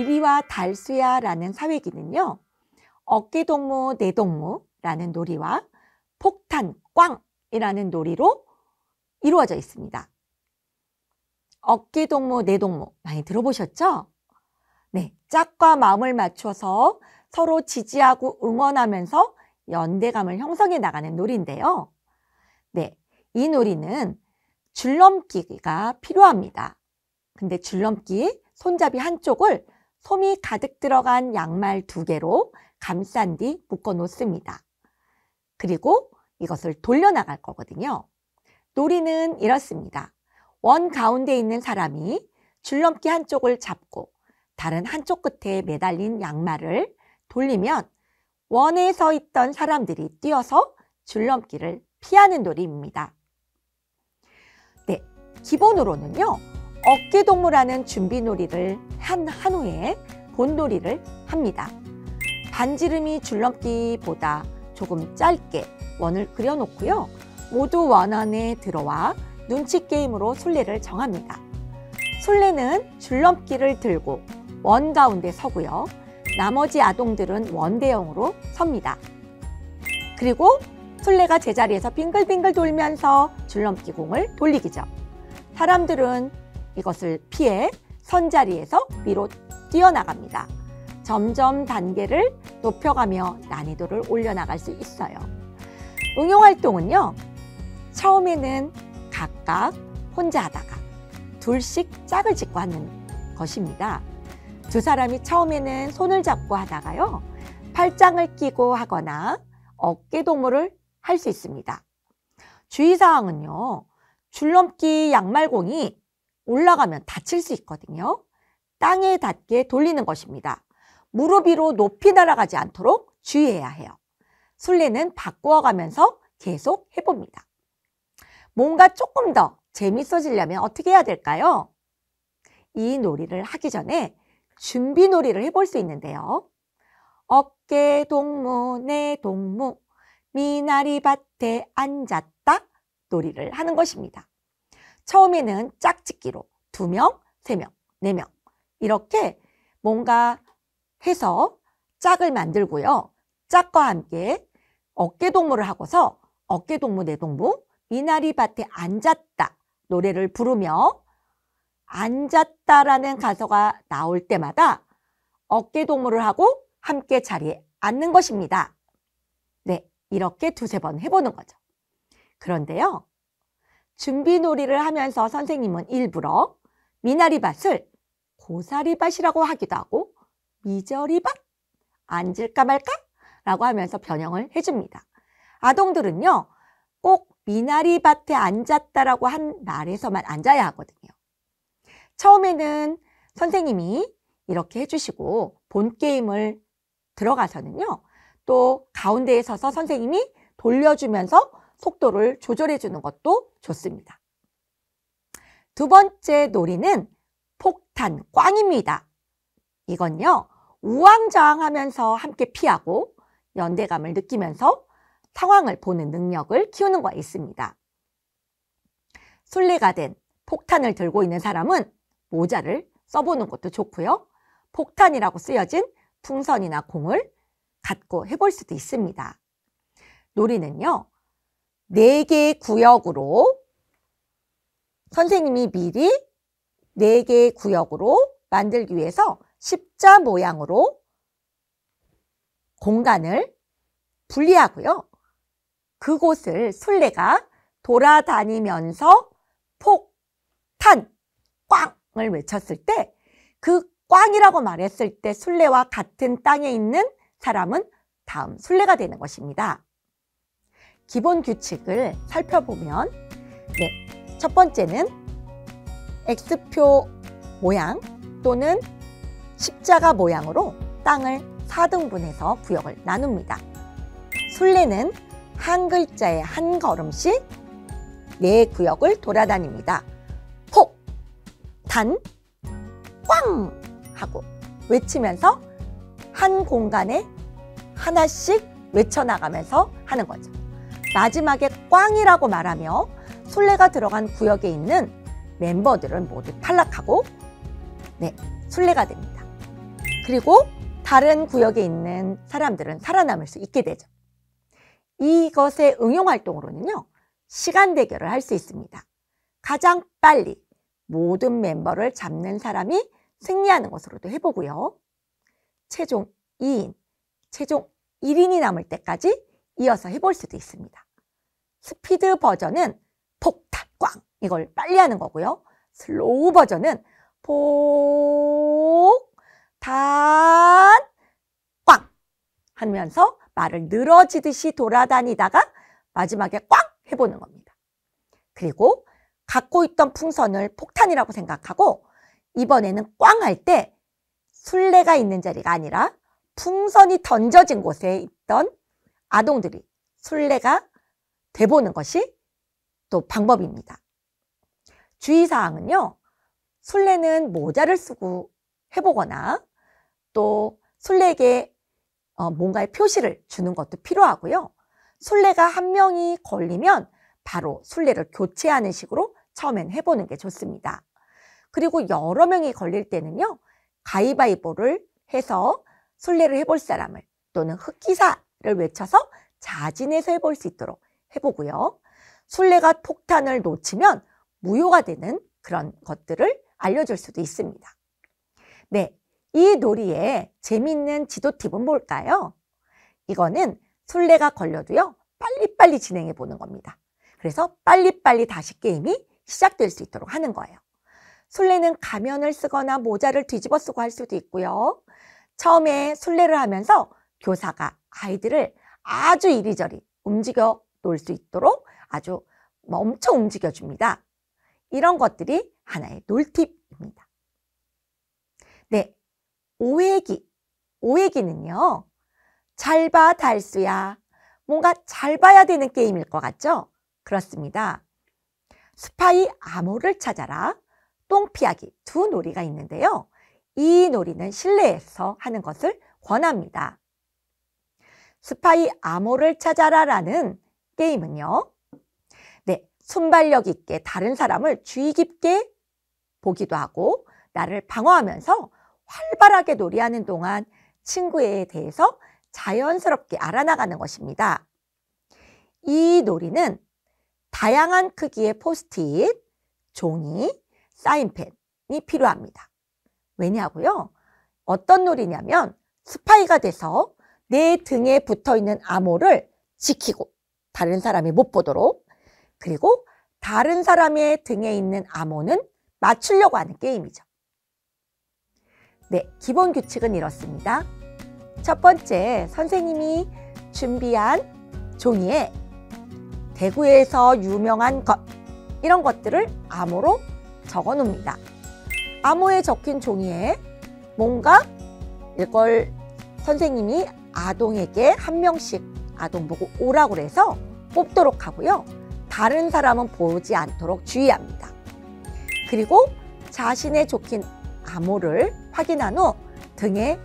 이리와 달수야 라는 사회기는요, 어깨동무 내동무라는 놀이와 폭탄 꽝이라는 놀이로 이루어져 있습니다. 어깨동무 내동무 많이 들어보셨죠? 네, 짝과 마음을 맞춰서 서로 지지하고 응원하면서 연대감을 형성해 나가는 놀이인데요. 네, 이 놀이는 줄넘기가 필요합니다. 근데 줄넘기 손잡이 한쪽을 솜이 가득 들어간 양말 2개로 감싼 뒤 묶어 놓습니다. 그리고 이것을 돌려나갈 거거든요. 놀이는 이렇습니다. 원 가운데 있는 사람이 줄넘기 한쪽을 잡고 다른 한쪽 끝에 매달린 양말을 돌리면 원에 서 있던 사람들이 뛰어서 줄넘기를 피하는 놀이입니다. 네, 기본으로는요, 어깨동무라는 준비놀이를 한 후에 본놀이를 합니다. 반지름이 줄넘기보다 조금 짧게 원을 그려놓고요. 모두 원 안에 들어와 눈치 게임으로 순례를 정합니다. 순례는 줄넘기를 들고 원 가운데 서고요. 나머지 아동들은 원대형으로 섭니다. 그리고 순례가 제자리에서 빙글빙글 돌면서 줄넘기 공을 돌리기죠. 사람들은 이것을 피해 선자리에서 위로 뛰어나갑니다. 점점 단계를 높여가며 난이도를 올려나갈 수 있어요. 응용활동은요, 처음에는 각각 혼자 하다가 둘씩 짝을 짓고 하는 것입니다. 두 사람이 처음에는 손을 잡고 하다가요, 팔짱을 끼고 하거나 어깨동무를 할 수 있습니다. 주의사항은요, 줄넘기 양말공이 올라가면 다칠 수 있거든요. 땅에 닿게 돌리는 것입니다. 무릎 위로 높이 날아가지 않도록 주의해야 해요. 순례는 바꾸어가면서 계속 해봅니다. 뭔가 조금 더 재밌어지려면 어떻게 해야 될까요? 이 놀이를 하기 전에 준비 놀이를 해볼 수 있는데요. 어깨동무 내동무 미나리밭에 앉았다 놀이를 하는 것입니다. 처음에는 짝짓기로 2명, 3명, 4명 이렇게 뭔가 해서 짝을 만들고요. 짝과 함께 어깨동무를 하고서 어깨동무 내동무 미나리밭에 앉았다 노래를 부르며 앉았다라는 가사가 나올 때마다 어깨동무를 하고 함께 자리에 앉는 것입니다. 네, 이렇게 2-3번 해보는 거죠. 그런데요, 준비놀이를 하면서 선생님은 일부러 미나리밭을 고사리밭이라고 하기도 하고 미저리밭? 앉을까 말까? 라고 하면서 변형을 해줍니다. 아동들은요, 꼭 미나리밭에 앉았다라고 한 말에서만 앉아야 하거든요. 처음에는 선생님이 이렇게 해주시고 본 게임을 들어가서는요, 또 가운데에 서서 선생님이 돌려주면서 속도를 조절해 주는 것도 좋습니다. 2번째 놀이는 폭탄 꽝입니다. 이건요, 우왕좌왕하면서 함께 피하고 연대감을 느끼면서 상황을 보는 능력을 키우는 거 있습니다. 순례가 된 폭탄을 들고 있는 사람은 모자를 써보는 것도 좋고요. 폭탄이라고 쓰여진 풍선이나 공을 갖고 해볼 수도 있습니다. 놀이는요, 4개의 구역으로 선생님이 미리 4개의 구역으로 만들기 위해서 십자 모양으로 공간을 분리하고요. 그곳을 순례가 돌아다니면서 폭탄 꽝을 외쳤을 때 그 꽝이라고 말했을 때 순례와 같은 땅에 있는 사람은 다음 순례가 되는 것입니다. 기본 규칙을 살펴보면 네, 첫 번째는 X표 모양 또는 십자가 모양으로 땅을 4등분해서 구역을 나눕니다. 순례는 한 글자에 한 걸음씩 4구역을 돌아다닙니다. 폭, 단, 꽝 하고 외치면서 한 공간에 하나씩 외쳐나가면서 하는 거죠. 마지막에 꽝이라고 말하며 순례가 들어간 구역에 있는 멤버들은 모두 탈락하고 네, 순례가 됩니다. 그리고 다른 구역에 있는 사람들은 살아남을 수 있게 되죠. 이것의 응용 활동으로는요, 시간 대결을 할 수 있습니다. 가장 빨리 모든 멤버를 잡는 사람이 승리하는 것으로도 해보고요. 최종 2인, 최종 1인이 남을 때까지 이어서 해볼 수도 있습니다. 스피드 버전은 폭탄, 꽝! 이걸 빨리 하는 거고요. 슬로우 버전은 폭탄, 꽝! 하면서 말을 늘어지듯이 돌아다니다가 마지막에 꽝! 해보는 겁니다. 그리고 갖고 있던 풍선을 폭탄이라고 생각하고 이번에는 꽝 할 때 술래가 있는 자리가 아니라 풍선이 던져진 곳에 있던 아동들이 술래가 돼보는 것이 또 방법입니다. 주의사항은요, 술래는 모자를 쓰고 해보거나 또 술래에게 뭔가의 표시를 주는 것도 필요하고요. 술래가 한 명이 걸리면 바로 술래를 교체하는 식으로 처음엔 해보는 게 좋습니다. 그리고 여러 명이 걸릴 때는요, 가위바위보를 해서 술래를 해볼 사람을 또는 흑기사를 외쳐서 자진해서 해볼 수 있도록 해보고요. 술래가 폭탄을 놓치면 무효가 되는 그런 것들을 알려줄 수도 있습니다. 네, 이 놀이의 재미있는 지도 팁은 뭘까요? 이거는 술래가 걸려도요, 빨리빨리 진행해 보는 겁니다. 그래서 빨리빨리 다시 게임이 시작될 수 있도록 하는 거예요. 술래는 가면을 쓰거나 모자를 뒤집어 쓰고 할 수도 있고요. 처음에 술래를 하면서 교사가 아이들을 아주 이리저리 움직여 놓을 수 있도록 아주 엄청 움직여 줍니다. 이런 것들이 하나의 놀팁입니다. 네, 오해기. 오해기는요, 잘 봐 달수야. 뭔가 잘 봐야 되는 게임일 것 같죠? 그렇습니다. 스파이 암호를 찾아라, 똥피하기 두 놀이가 있는데요. 이 놀이는 실내에서 하는 것을 권합니다. 스파이 암호를 찾아라라는 게임은요, 네, 순발력 있게 다른 사람을 주의 깊게 보기도 하고 나를 방어하면서 활발하게 놀이하는 동안 친구에 대해서 자연스럽게 알아나가는 것입니다. 이 놀이는 다양한 크기의 포스트잇, 종이, 사인펜이 필요합니다. 왜냐고요? 어떤 놀이냐면 스파이가 돼서 내 등에 붙어있는 암호를 지키고 다른 사람이 못 보도록, 그리고 다른 사람의 등에 있는 암호는 맞추려고 하는 게임이죠. 네, 기본 규칙은 이렇습니다. 첫 번째, 선생님이 준비한 종이에 대구에서 유명한 것, 이런 것들을 암호로 적어 놓습니다. 암호에 적힌 종이에 뭔가 이걸 선생님이 아동에게 한 명씩 아동 보고 오라고 해서 뽑도록 하고요. 다른 사람은 보지 않도록 주의합니다. 그리고 자신의 적힌 암호를 확인한 후 등에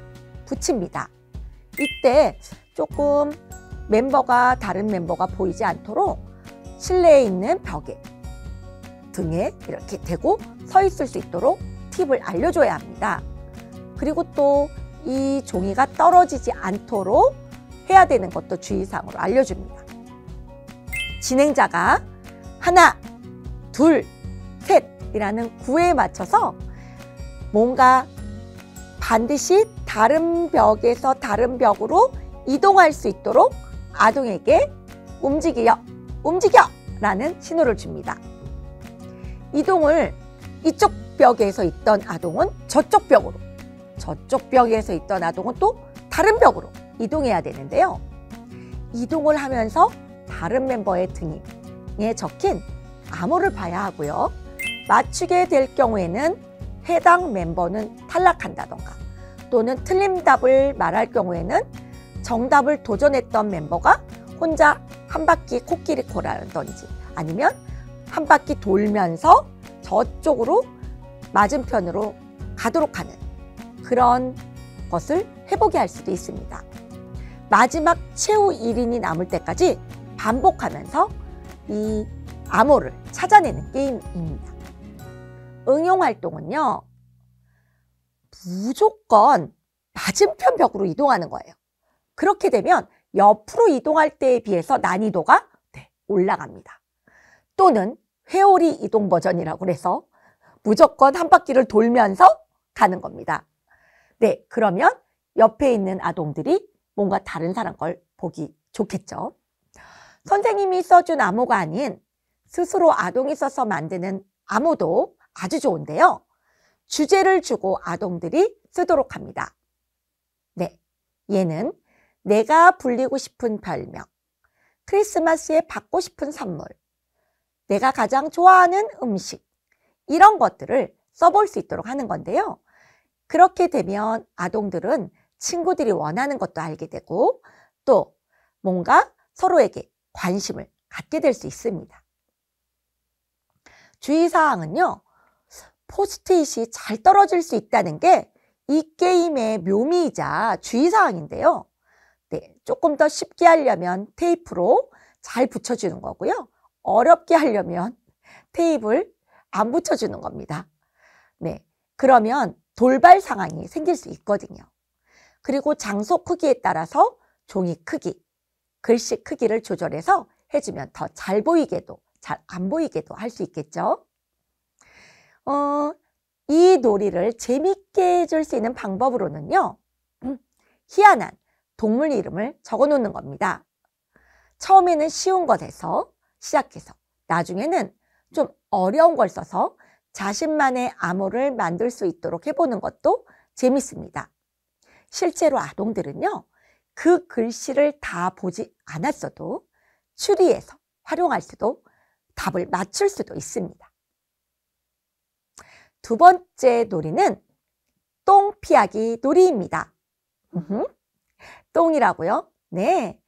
붙입니다. 이때 조금 다른 멤버가 보이지 않도록 실내에 있는 벽에 등에 이렇게 대고 서 있을 수 있도록 팁을 알려줘야 합니다. 그리고 또 이 종이가 떨어지지 않도록 해야 되는 것도 주의사항으로 알려줍니다. 진행자가 하나, 둘, 셋이라는 구애에 맞춰서 뭔가 반드시 다른 벽에서 다른 벽으로 이동할 수 있도록 아동에게 움직여 라는 신호를 줍니다. 이동을 이쪽 벽에서 있던 아동은 저쪽 벽으로, 저쪽 벽에서 있던 아동은 또 다른 벽으로 이동해야 되는데요. 이동을 하면서 다른 멤버의 등에 적힌 암호를 봐야 하고요. 맞추게 될 경우에는 해당 멤버는 탈락한다던가 또는 틀린 답을 말할 경우에는 정답을 도전했던 멤버가 혼자 한 바퀴 코끼리 코라든지 아니면 한 바퀴 돌면서 저쪽으로 맞은편으로 가도록 하는 그런 것을 해보게 할 수도 있습니다. 마지막 최후 1인이 남을 때까지 반복하면서 이 암호를 찾아내는 게임입니다. 응용 활동은요, 무조건 맞은편 벽으로 이동하는 거예요. 그렇게 되면 옆으로 이동할 때에 비해서 난이도가 올라갑니다. 또는 회오리 이동 버전이라고 해서 무조건 한 바퀴를 돌면서 가는 겁니다. 네, 그러면 옆에 있는 아동들이 뭔가 다른 사람 걸 보기 좋겠죠. 선생님이 써준 암호가 아닌 스스로 아동이 써서 만드는 암호도 아주 좋은데요. 주제를 주고 아동들이 쓰도록 합니다. 네, 얘는 내가 불리고 싶은 별명, 크리스마스에 받고 싶은 선물, 내가 가장 좋아하는 음식, 이런 것들을 써볼 수 있도록 하는 건데요. 그렇게 되면 아동들은 친구들이 원하는 것도 알게 되고 또 뭔가 서로에게 관심을 갖게 될 수 있습니다. 주의사항은요, 포스트잇이 잘 떨어질 수 있다는 게 이 게임의 묘미이자 주의사항인데요. 네, 조금 더 쉽게 하려면 테이프로 잘 붙여주는 거고요. 어렵게 하려면 테이프를 안 붙여주는 겁니다. 네, 그러면 돌발 상황이 생길 수 있거든요. 그리고 장소 크기에 따라서 종이 크기, 글씨 크기를 조절해서 해주면 더 잘 보이게도 잘 안 보이게도 할 수 있겠죠. 이 놀이를 재밌게 해줄 수 있는 방법으로는요, 희한한 동물 이름을 적어 놓는 겁니다. 처음에는 쉬운 것에서 시작해서 나중에는 좀 어려운 걸 써서 자신만의 암호를 만들 수 있도록 해보는 것도 재밌습니다. 실제로 아동들은요, 그 글씨를 다 보지 않았어도 추리해서 활용할 수도 답을 맞출 수도 있습니다. 두 번째 놀이는 똥 피하기 놀이입니다. 똥이라고요? 네.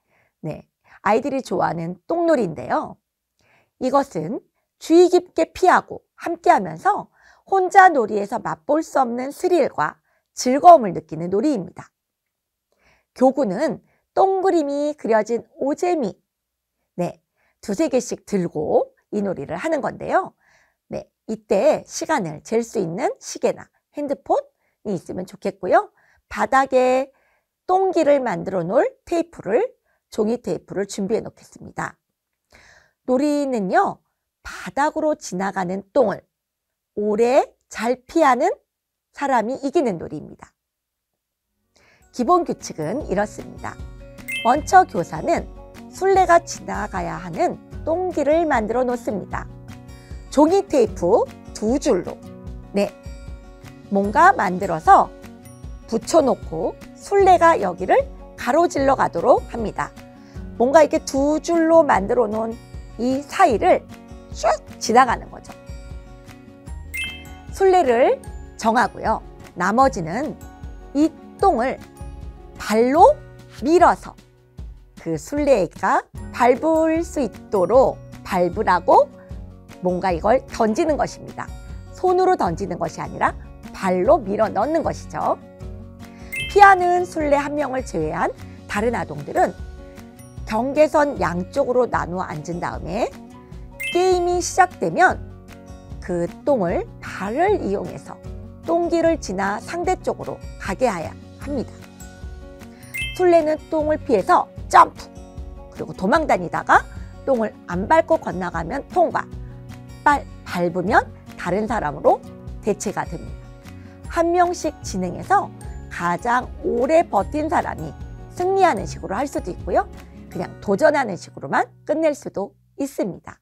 아이들이 좋아하는 똥놀이인데요. 이것은 주의 깊게 피하고 함께 하면서 혼자 놀이에서 맛볼 수 없는 스릴과 즐거움을 느끼는 놀이입니다. 교구는 동그림이 그려진 오재미, 두세 개씩 들고 이 놀이를 하는 건데요. 이때 시간을 잴 수 있는 시계나 핸드폰이 있으면 좋겠고요. 바닥에 똥기를 만들어 놓을 테이프를, 종이 테이프를 준비해 놓겠습니다. 놀이는요, 바닥으로 지나가는 똥을 오래 잘 피하는 사람이 이기는 놀이입니다. 기본 규칙은 이렇습니다. 먼저 교사는 술래가 지나가야 하는 똥기를 만들어 놓습니다. 종이 테이프 2줄로 뭔가 만들어서 붙여놓고 술래가 여기를 가로질러 가도록 합니다. 뭔가 이렇게 2줄로 만들어 놓은 이 사이를 쭉 지나가는 거죠. 술래를 정하고요. 나머지는 이 똥을 발로 밀어서 그 술래가 밟을 수 있도록 밟으라고 뭔가 이걸 던지는 것입니다. 손으로 던지는 것이 아니라 발로 밀어 넣는 것이죠. 피하는 술래 한 명을 제외한 다른 아동들은 경계선 양쪽으로 나누어 앉은 다음에 게임이 시작되면 그 똥을 발을 이용해서 똥기를 지나 상대 쪽으로 가게 해야 합니다. 술래는 똥을 피해서 점프, 그리고 도망 다니다가 똥을 안 밟고 건너가면 통과, 밟으면 다른 사람으로 대체가 됩니다. 한 명씩 진행해서 가장 오래 버틴 사람이 승리하는 식으로 할 수도 있고요. 그냥 도전하는 식으로만 끝낼 수도 있습니다.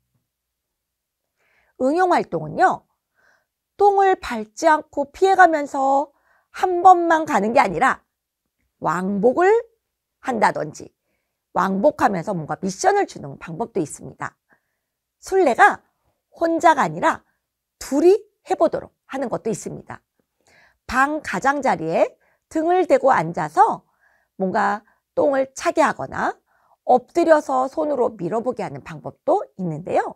응용활동은요, 똥을 밟지 않고 피해가면서 한 번만 가는 게 아니라 왕복을 한다든지 왕복하면서 뭔가 미션을 주는 방법도 있습니다. 술래가 혼자가 아니라 둘이 해보도록 하는 것도 있습니다. 방 가장자리에 등을 대고 앉아서 뭔가 똥을 차게 하거나 엎드려서 손으로 밀어보게 하는 방법도 있는데요.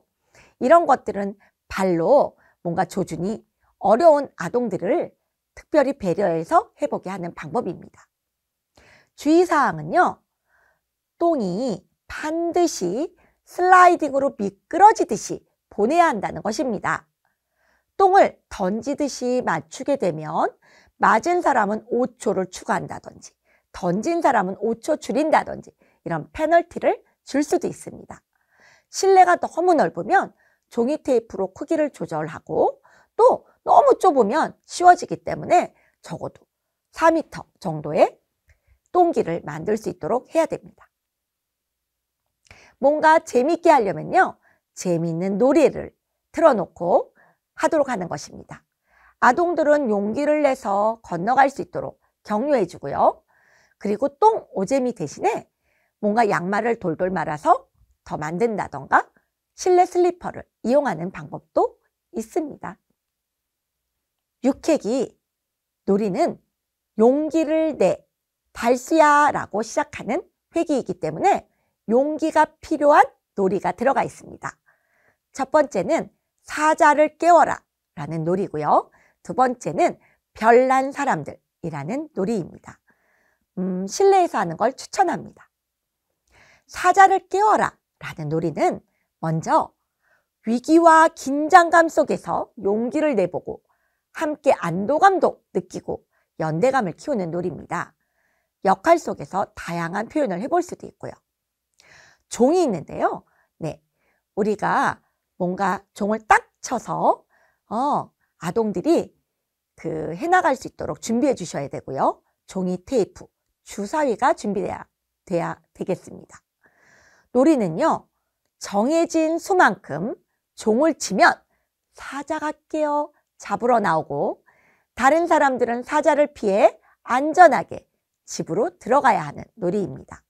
이런 것들은 발로 뭔가 조준이 어려운 아동들을 특별히 배려해서 해보게 하는 방법입니다. 주의사항은요, 똥이 반드시 슬라이딩으로 미끄러지듯이 보내야 한다는 것입니다. 똥을 던지듯이 맞추게 되면 맞은 사람은 5초를 추가한다든지 던진 사람은 5초 줄인다든지 이런 페널티를 줄 수도 있습니다. 실내가 너무 넓으면 종이 테이프로 크기를 조절하고 또 너무 좁으면 쉬워지기 때문에 적어도 4m 정도의 똥기를 만들 수 있도록 해야 됩니다. 뭔가 재밌게 하려면요, 재미있는 놀이를 틀어놓고 하도록 하는 것입니다. 아동들은 용기를 내서 건너갈 수 있도록 격려해 주고요. 그리고 똥 오재미 대신에 뭔가 양말을 돌돌 말아서 더 만든다던가 실내 슬리퍼를 이용하는 방법도 있습니다. 육회기 놀이는 용기를 내 달수야 라고 시작하는 회기이기 때문에 용기가 필요한 놀이가 들어가 있습니다. 첫 번째는 사자를 깨워라 라는 놀이고요. 두 번째는 별난 사람들이라는 놀이입니다. 실내에서 하는 걸 추천합니다. 사자를 깨워라 라는 놀이는 먼저 위기와 긴장감 속에서 용기를 내보고 함께 안도감도 느끼고 연대감을 키우는 놀이입니다. 역할 속에서 다양한 표현을 해볼 수도 있고요. 종이 있는데요. 네, 우리가 뭔가 종을 딱 쳐서 아동들이 해나갈 수 있도록 준비해 주셔야 되고요. 종이 테이프, 주사위가 준비돼야 되겠습니다. 놀이는요, 정해진 수만큼 종을 치면 사자가 깨어 잡으러 나오고 다른 사람들은 사자를 피해 안전하게 집으로 들어가야 하는 놀이입니다.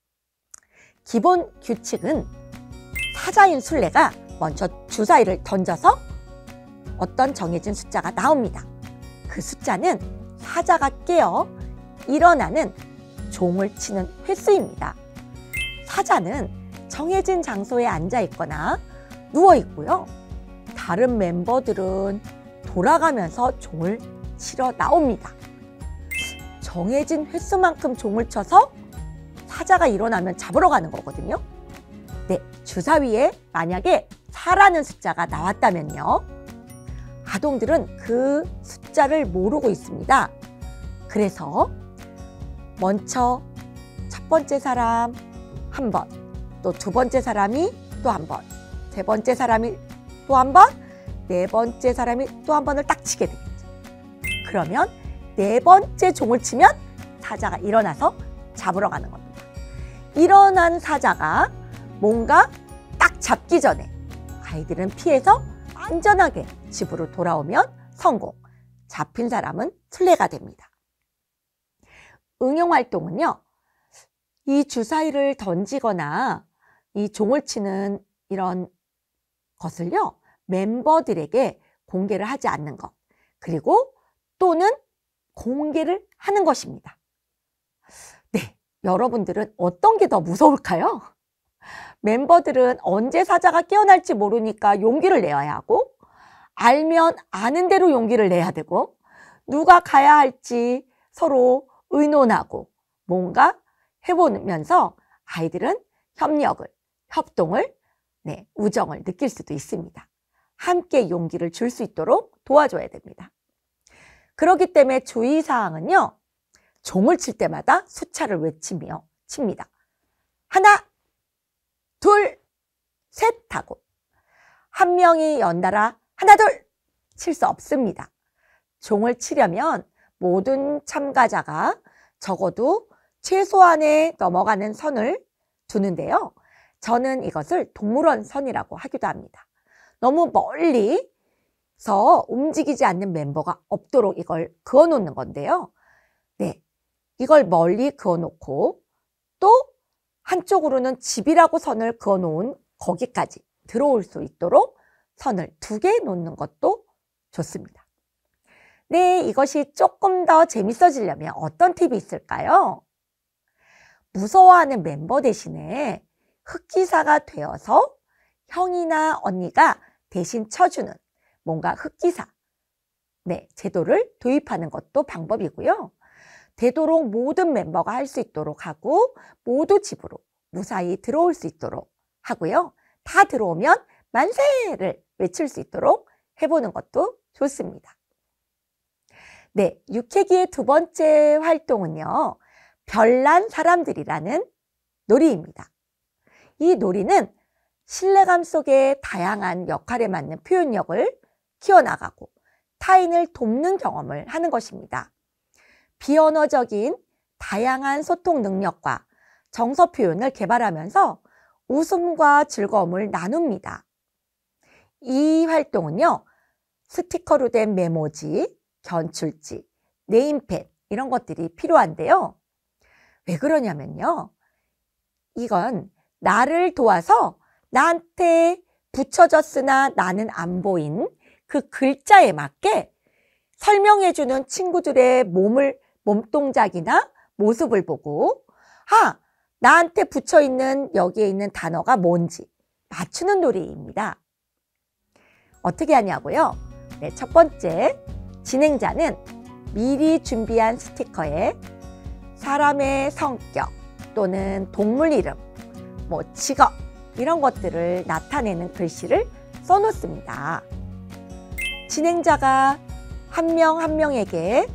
기본 규칙은 사자인 술래가 먼저 주사위를 던져서 어떤 정해진 숫자가 나옵니다. 그 숫자는 사자가 깨어 일어나는 종을 치는 횟수입니다. 사자는 정해진 장소에 앉아 있거나 누워 있고요. 다른 멤버들은 돌아가면서 종을 치러 나옵니다. 정해진 횟수만큼 종을 쳐서 사자가 일어나면 잡으러 가는 거거든요. 네, 주사위에 만약에 4라는 숫자가 나왔다면요. 아동들은 그 숫자를 모르고 있습니다. 그래서 먼저 첫 번째 사람 한 번, 또 두 번째 사람이 또 한 번, 세 번째 사람이 또 한 번, 네 번째 사람이 또 한 번을 딱 치게 되겠죠. 그러면 네 번째 종을 치면 사자가 일어나서 잡으러 가는 겁니다. 일어난 사자가 뭔가 딱 잡기 전에 아이들은 피해서 안전하게 집으로 돌아오면 성공, 잡힌 사람은 술래가 됩니다. 응용활동은요, 이 주사위를 던지거나 이 종을 치는 이런 것을요, 멤버들에게 공개를 하지 않는 것, 그리고 또는 공개를 하는 것입니다. 네, 여러분들은 어떤 게 더 무서울까요? 멤버들은 언제 사자가 깨어날지 모르니까 용기를 내야 하고, 알면 아는 대로 용기를 내야 되고, 누가 가야 할지 서로 의논하고 뭔가 해보면서 아이들은 협력을, 협동을, 우정을 느낄 수도 있습니다. 함께 용기를 줄 수 있도록 도와줘야 됩니다. 그렇기 때문에 주의사항은요, 종을 칠 때마다 숫자를 외치며 칩니다. 하나, 둘, 셋 하고 한 명이 연달아 하나, 둘 칠 수 없습니다. 종을 치려면 모든 참가자가 적어도 최소한의 넘어가는 선을 두는데요. 저는 이것을 동물원 선이라고 하기도 합니다. 너무 멀리서 움직이지 않는 멤버가 없도록 이걸 그어놓는 건데요. 네, 이걸 멀리 그어놓고 또 한쪽으로는 집이라고 선을 그어놓은 거기까지 들어올 수 있도록 선을 2개 놓는 것도 좋습니다. 네, 이것이 조금 더 재밌어지려면 어떤 팁이 있을까요? 무서워하는 멤버 대신에 흑기사가 되어서 형이나 언니가 대신 쳐주는 뭔가 흑기사 제도를 도입하는 것도 방법이고요. 되도록 모든 멤버가 할 수 있도록 하고 모두 집으로 무사히 들어올 수 있도록 하고요. 다 들어오면 만세를 외칠 수 있도록 해보는 것도 좋습니다. 네, 육회기의 두 번째 활동은요, 별난 사람들이라는 놀이입니다. 이 놀이는 신뢰감 속에 다양한 역할에 맞는 표현력을 키워나가고 타인을 돕는 경험을 하는 것입니다. 비언어적인 다양한 소통 능력과 정서 표현을 개발하면서 웃음과 즐거움을 나눕니다. 이 활동은요, 스티커로 된 메모지, 견출지, 네임펜 이런 것들이 필요한데요. 왜 그러냐면요, 이건 나를 도와서 나한테 붙여졌으나 나는 안 보인 그 글자에 맞게 설명해주는 친구들의 몸동작이나 모습을 보고 나한테 붙여있는 여기에 있는 단어가 뭔지 맞추는 놀이입니다. 어떻게 하냐고요? 네, 첫 번째, 진행자는 미리 준비한 스티커에 사람의 성격 또는 동물 이름, 직업 이런 것들을 나타내는 글씨를 써놓습니다. 진행자가 한 명 한 명에게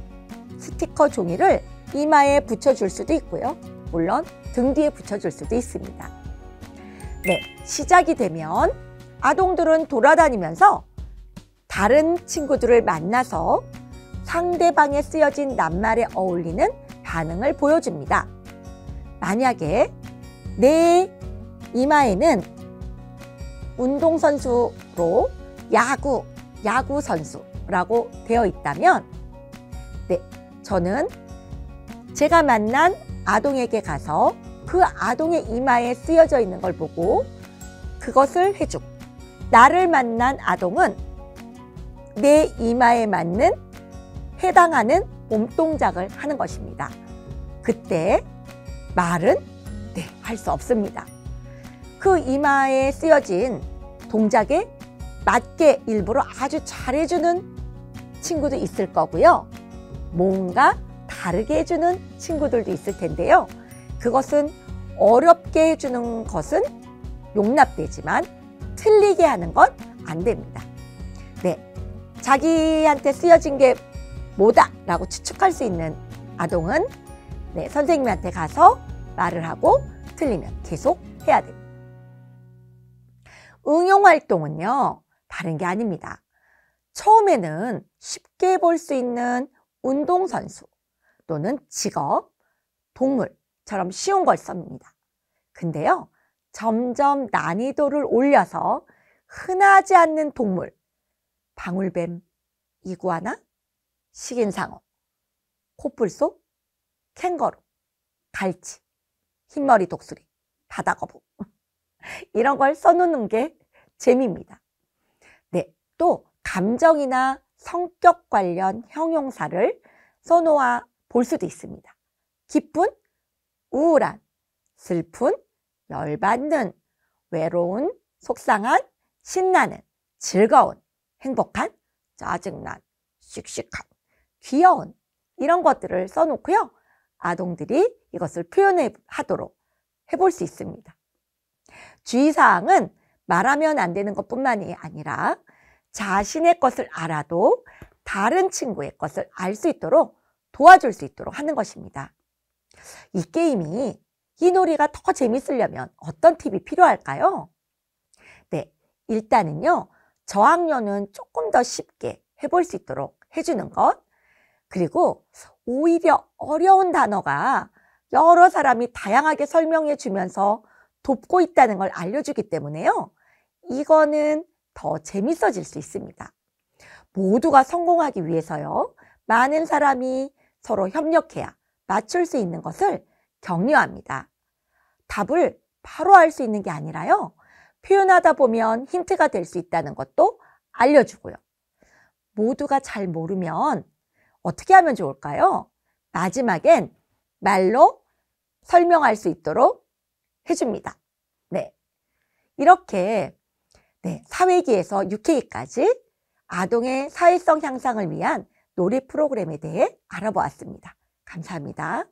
스티커 종이를 이마에 붙여줄 수도 있고요. 물론 등 뒤에 붙여줄 수도 있습니다. 네, 시작이 되면 아동들은 돌아다니면서 다른 친구들을 만나서 상대방에 쓰여진 낱말에 어울리는 반응을 보여줍니다. 만약에 내 이마에는 운동선수로 야구선수라고 되어 있다면, 네, 저는 제가 만난 아동에게 가서 그 아동의 이마에 쓰여져 있는 걸 보고 그것을 해주고, 나를 만난 아동은 내 이마에 맞는 해당하는 몸동작을 하는 것입니다. 그때 말은 할 수 없습니다. 그 이마에 쓰여진 동작에 맞게 일부러 아주 잘해주는 친구도 있을 거고요. 뭔가 다르게 해주는 친구들도 있을 텐데요. 그것은 어렵게 해주는 것은 용납되지만 틀리게 하는 건 안 됩니다. 네, 자기한테 쓰여진 게 뭐다 라고 추측할 수 있는 아동은 선생님한테 가서 말을 하고 틀리면 계속 해야 됩니다. 응용활동은요, 다른 게 아닙니다. 처음에는 쉽게 볼 수 있는 운동선수 또는 직업, 동물처럼 쉬운 걸 씁니다. 근데요, 점점 난이도를 올려서 흔하지 않는 동물, 방울뱀, 이구아나, 식인상어, 코뿔소, 캥거루, 갈치, 흰머리 독수리, 바다거북 이런 걸 써놓는 게 재미입니다. 네, 또 감정이나 성격 관련 형용사를 써놓아 볼 수도 있습니다. 기쁜, 우울한, 슬픈, 열받는, 외로운, 속상한, 신나는, 즐거운, 행복한, 짜증난, 씩씩한, 귀여운 이런 것들을 써놓고요. 아동들이 이것을 표현하도록 해볼 수 있습니다. 주의사항은 말하면 안 되는 것뿐만이 아니라 자신의 것을 알아도 다른 친구의 것을 알 수 있도록 도와줄 수 있도록 하는 것입니다. 이 놀이가 더 재밌으려면 어떤 팁이 필요할까요? 네, 일단은요, 저학년은 조금 더 쉽게 해볼 수 있도록 해주는 것, 그리고 오히려 어려운 단어가 여러 사람이 다양하게 설명해 주면서 돕고 있다는 걸 알려주기 때문에요. 이거는 더 재밌어질 수 있습니다. 모두가 성공하기 위해서요. 많은 사람이 서로 협력해야 맞출 수 있는 것을 격려합니다. 답을 바로 알 수 있는 게 아니라요. 표현하다 보면 힌트가 될 수 있다는 것도 알려주고요. 모두가 잘 모르면 어떻게 하면 좋을까요? 마지막엔 말로 설명할 수 있도록 해줍니다. 네, 이렇게 사회기에서 육회기까지 아동의 사회성 향상을 위한 놀이 프로그램에 대해 알아보았습니다. 감사합니다.